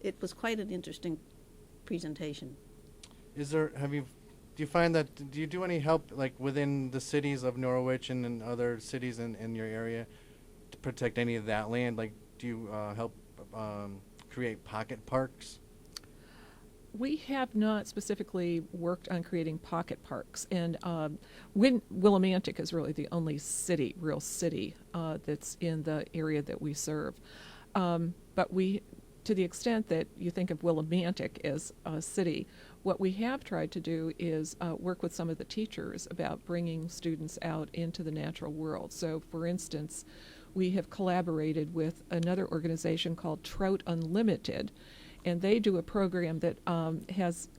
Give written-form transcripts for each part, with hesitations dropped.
it was quite an interesting presentation. Do you find that, do you do any help like within the cities of Norwich and in other cities in your area to protect any of that land? Like, do you help create pocket parks? We have not specifically worked on creating pocket parks, and Willimantic is really the only real city, that's in the area that we serve. But to the extent that you think of Willimantic as a city, what we have tried to do is work with some of the teachers about bringing students out into the natural world. So, for instance, we have collaborated with another organization called Trout Unlimited, and they do a program that has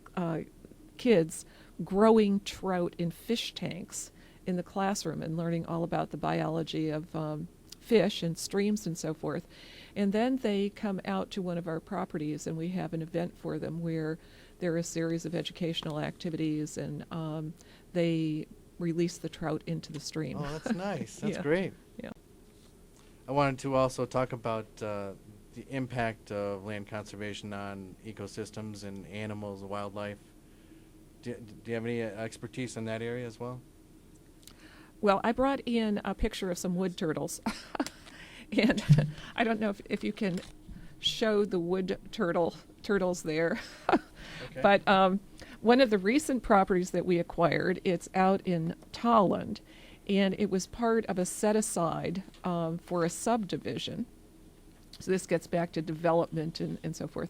kids growing trout in fish tanks in the classroom and learning all about the biology of fish and streams and so forth. And then they come out to one of our properties and we have an event for them where there are a series of educational activities and they release the trout into the stream. Oh, that's nice. That's Yeah. great. Yeah. I wanted to also talk about the impact of land conservation on ecosystems and animals, wildlife. Do you have any expertise in that area as well? Well, I brought in a picture of some wood turtles. And I don't know if you can show the wood turtles there. Okay. But one of the recent properties that we acquired, it's out in Tolland, and it was part of a set-aside for a subdivision. So this gets back to development and so forth.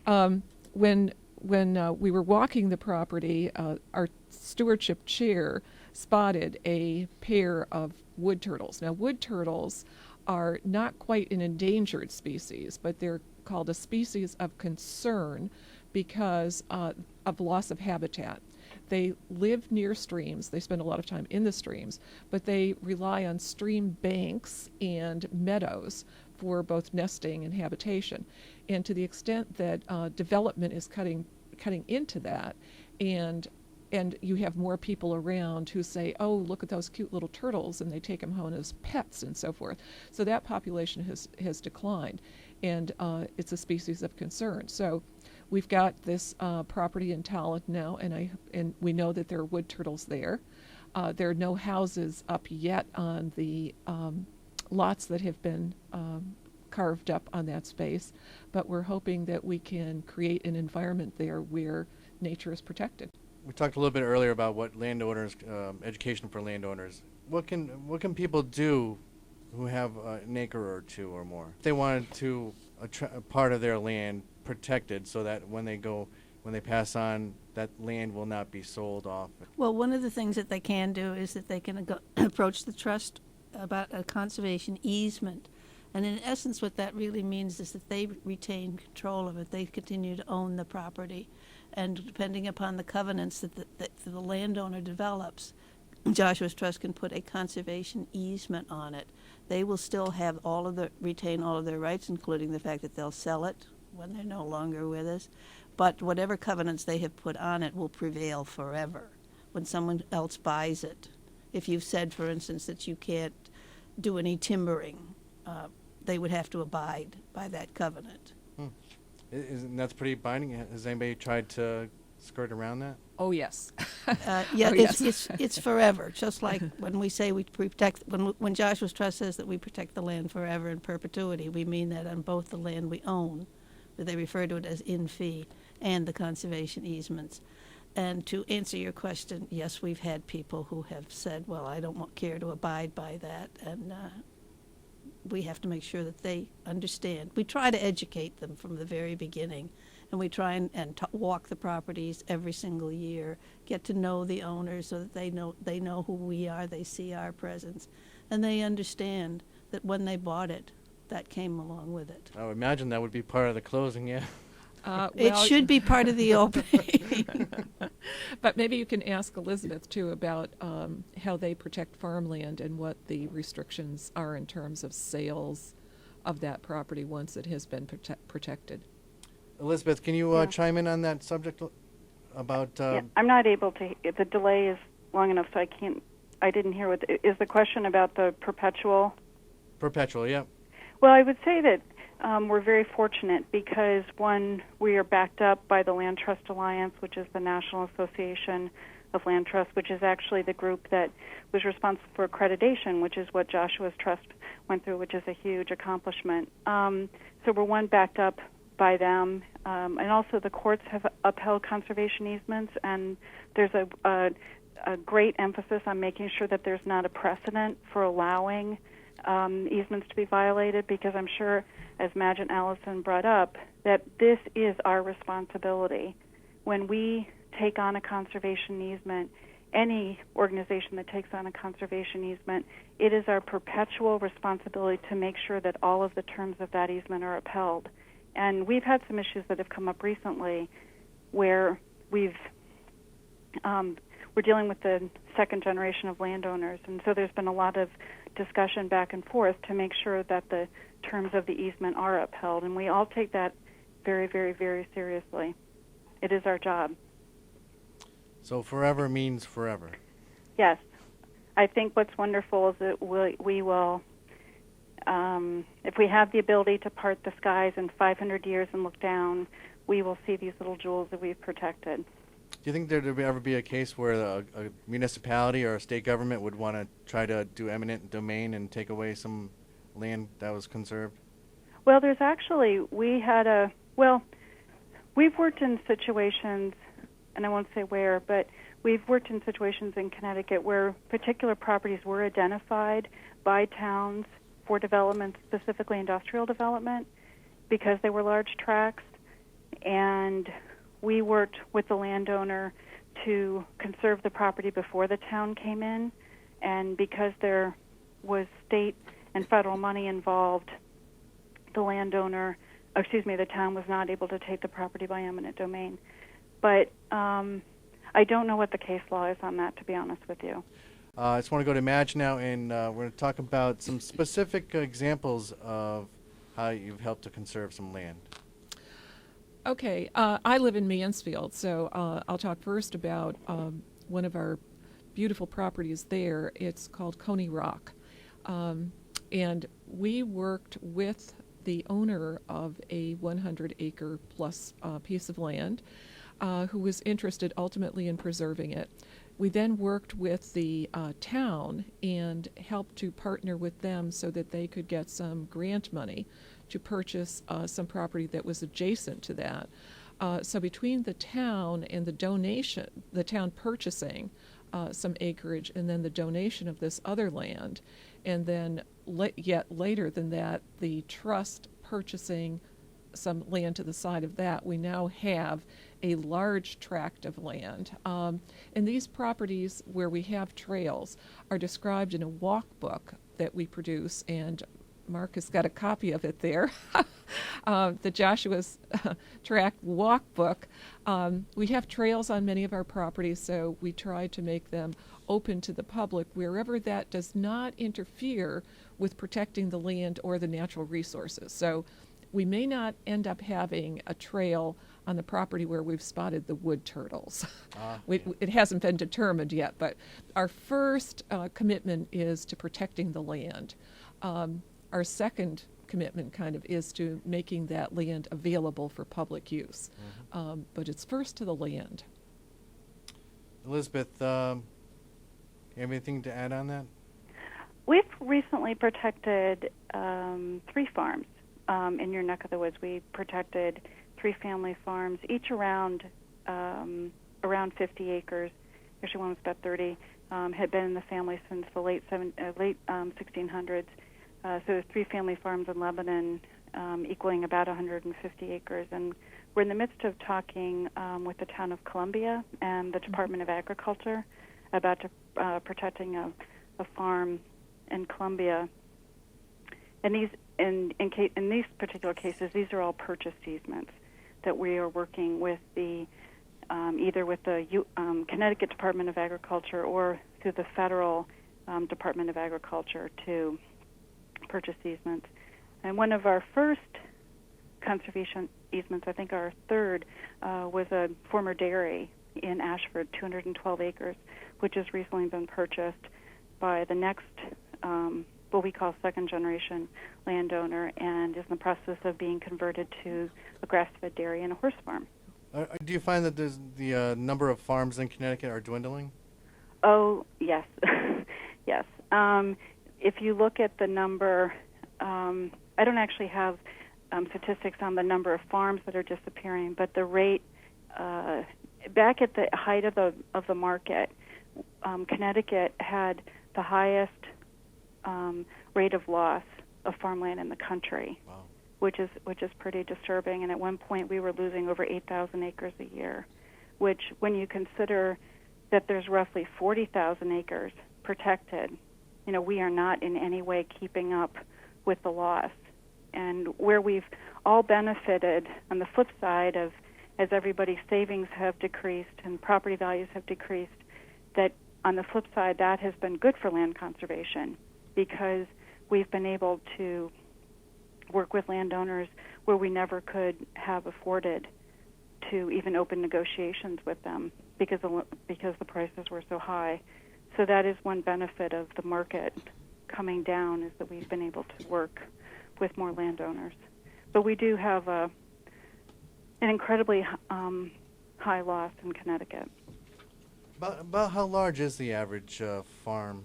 When we were walking the property, our stewardship chair spotted a pair of wood turtles. Now, wood turtles are not quite an endangered species, but they're called a species of concern because of loss of habitat. They live near streams. They spend a lot of time in the streams, but they rely on stream banks and meadows for both nesting and habitation. And to the extent that development is cutting into that, and you have more people around who say, oh, look at those cute little turtles, and they take them home as pets and so forth. So that population has declined, and it's a species of concern. So we've got this property in Tolland now, and we know that there are wood turtles there. There are no houses up yet on the lots that have been carved up on that space, but we're hoping that we can create an environment there where nature is protected. We talked a little bit earlier about what landowners, education for landowners. What can people do who have an acre or two or more? If they wanted to a part of their land protected so that when they pass on, that land will not be sold off. Well, one of the things that they can do is that they can approach the trust about a conservation easement. And in essence, what that really means is that they retain control of it. They continue to own the property. And depending upon the covenants that the landowner develops, Joshua's Trust can put a conservation easement on it. They will still have retain all of their rights, including the fact that they'll sell it when they're no longer with us. But whatever covenants they have put on it will prevail forever when someone else buys it. If you've said, for instance, that you can't do any timbering, they would have to abide by that covenant. Isn't that's pretty binding? Has anybody tried to skirt around that? Oh, yes. Yeah, Oh, yes. it's forever. Just like when we say we protect, when Joshua's Trust says that we protect the land forever in perpetuity, we mean that on both the land we own, but they refer to it as in fee, and the conservation easements. And to answer your question, yes, we've had people who have said, well, I don't care to abide by that, and we have to make sure that they understand. We try to educate them from the very beginning, and we try and walk the properties every single year, get to know the owners so that they know who we are, they see our presence, and they understand that when they bought it, that came along with it. I would imagine that would be part of the closing, yeah. It should be part of the opening. But maybe you can ask Elizabeth, too, about how they protect farmland and what the restrictions are in terms of sales of that property once it has been protected. Elizabeth, can you chime in on that subject about... Yeah, I'm not able to. The delay is long enough, so I didn't hear is the question about the perpetual? Perpetual, yeah. Well, I would say that we're very fortunate because, one, we are backed up by the Land Trust Alliance, which is the National Association of Land Trusts, which is actually the group that was responsible for accreditation, which is what Joshua's trust went through, which is a huge accomplishment. So we're, one, backed up by them, and also the courts have upheld conservation easements, and there's a great emphasis on making sure that there's not a precedent for allowing easements to be violated, because I'm sure, as Madge and Allison brought up, that this is our responsibility. When we take on a conservation easement, any organization that takes on a conservation easement, it is our perpetual responsibility to make sure that all of the terms of that easement are upheld. And we've had some issues that have come up recently where we're dealing with the second generation of landowners, and so there's been a lot of discussion back and forth to make sure that the terms of the easement are upheld, and we all take that very, very, very seriously. It is our job. So forever means forever. Yes. I think what's wonderful is that we will, if we have the ability to part the skies in 500 years and look down, we will see these little jewels that we've protected. Do you think there would ever be a case where a municipality or a state government would want to try to do eminent domain and take away some land that was conserved? Well, there's actually, we've worked in situations, and I won't say where, but we've worked in situations in Connecticut where particular properties were identified by towns for development, specifically industrial development, because they were large tracts, and we worked with the landowner to conserve the property before the town came in, and because there was state and federal money involved, the town was not able to take the property by eminent domain. But I don't know what the case law is on that, to be honest with you. I just want to go to Madge now, and we're going to talk about some specific examples of how you've helped to conserve some land. Okay, I live in Mansfield, so I'll talk first about one of our beautiful properties there. It's called Coney Rock. And we worked with the owner of a 100-acre plus piece of land who was interested ultimately in preserving it. We then worked with the town and helped to partner with them so that they could get some grant money to purchase some property that was adjacent to that. So between the town and the donation, the town purchasing some acreage and then the donation of this other land, and then yet later than that, the trust purchasing some land to the side of that, we now have a large tract of land. And these properties where we have trails are described in a walkbook that we produce, and Mark has got a copy of it there, the Joshua's Track Walkbook. We have trails on many of our properties, so we try to make them open to the public wherever that does not interfere with protecting the land or the natural resources. So we may not end up having a trail on the property where we've spotted the wood turtles. It hasn't been determined yet, but our first commitment is to protecting the land. Our second commitment kind of is to making that land available for public use. But it's first to the land. Elizabeth, you have anything to add on that? We've recently protected 3 farms in your neck of the woods. We protected 3 family farms, each around 50 acres. Actually, one was about 30. Had been in the family since the late 1600s. So there's 3 family farms in Lebanon, equaling about 150 acres. And we're in the midst of talking with the town of Columbia and the Department of Agriculture about protecting a farm in Columbia. And in these particular cases, these are all purchased easements that we are working with either with the Connecticut Department of Agriculture or through the federal Department of Agriculture to purchase easements. And one of our first conservation easements, I think our third, was a former dairy in Ashford, 212 acres, which has recently been purchased by the next what we call second-generation landowner, and is in the process of being converted to a grass-fed dairy and a horse farm. Do you find that the number of farms in Connecticut are dwindling? Oh, yes. Yes. If you look at the number, I don't actually have statistics on the number of farms that are disappearing, but the rate, back at the height of the market, Connecticut had the highest rate of loss of farmland in the country. Wow. Which is pretty disturbing. And at one point, we were losing over 8,000 acres a year, which, when you consider that there's roughly 40,000 acres protected, we are not in any way keeping up with the loss. And where we've all benefited on the flip side of, as everybody's savings have decreased and property values have decreased, that on the flip side, that has been good for land conservation, because we've been able to work with landowners where we never could have afforded to even open negotiations with them because the prices were so high. So that is one benefit of the market coming down, is that we've been able to work with more landowners. But we do have an incredibly high loss in Connecticut. About how large is the average farm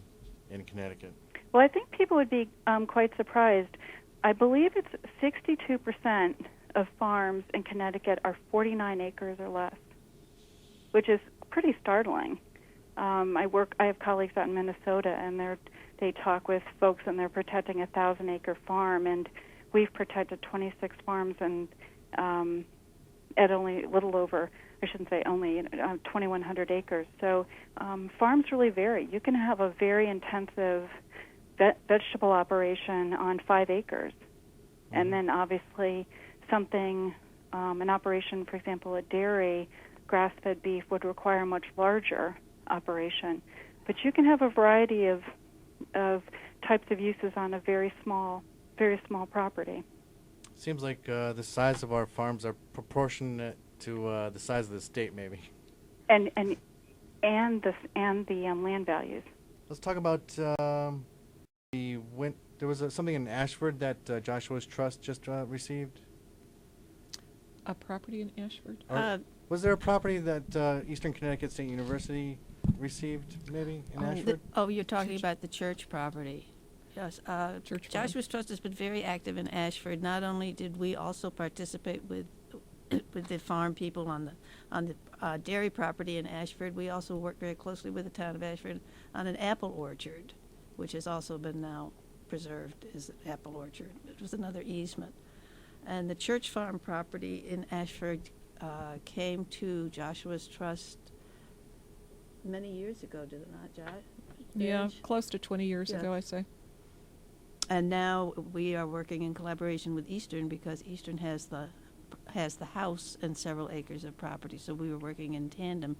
in Connecticut? Well, I think people would be quite surprised. I believe it's 62% of farms in Connecticut are 49 acres or less, which is pretty startling. I have colleagues out in Minnesota, and they talk with folks, and they're protecting a 1,000-acre farm, and we've protected 26 farms, and at only a little over, I shouldn't say only, 2,100 acres. So farms really vary. You can have a very intensive vegetable operation on 5 acres, and then obviously an operation, for example, a dairy, grass-fed beef would require a much larger operation. But you can have a variety of types of uses on a very small property. Seems like the size of our farms are proportionate to the size of the state, maybe. And the land values. Let's talk about there was something in Ashford that Joshua's Trust just received. A property in Ashford? Was there a property that Eastern Connecticut State University received, maybe, in Ashford? You're talking about the church property. Yes. Church farm. Joshua's Trust has been very active in Ashford. Not only did we also participate with the farm people on the dairy property in Ashford, we also worked very closely with the town of Ashford on an apple orchard, which has also been now preserved as an apple orchard. It was another easement. And the church farm property in Ashford came to Joshua's Trust many years ago, did it not, Josh? Yeah, close to 20 years ago, I say. And now we are working in collaboration with Eastern, because Eastern has the house and several acres of property. So we were working in tandem.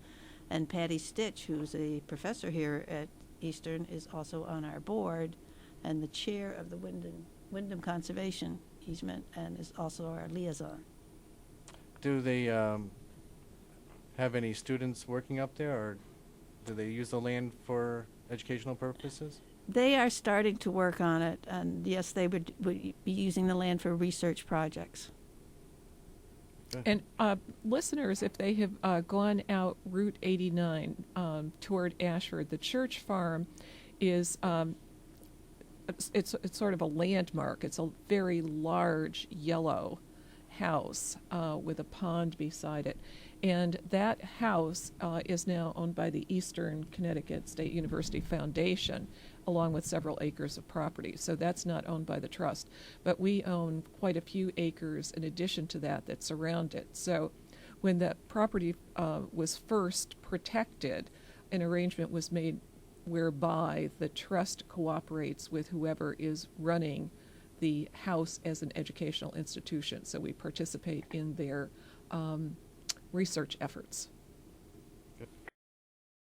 And Patty Stitch, who's a professor here at Eastern, is also on our board and the chair of the Wyndham Conservation Easement, and is also our liaison. Do they have any students working up there, or do they use the land for educational purposes? They are starting to work on it, and yes, they would be using the land for research projects. And listeners, if they have gone out Route 89 toward Ashford, the church farm is it's sort of a landmark. It's a very large yellow house with a pond beside it. And that house is now owned by the Eastern Connecticut State University Foundation, along with several acres of property. So that's not owned by the trust. But we own quite a few acres in addition to that surround it. So when that property was first protected, an arrangement was made whereby the trust cooperates with whoever is running the house as an educational institution. So we participate in their research efforts.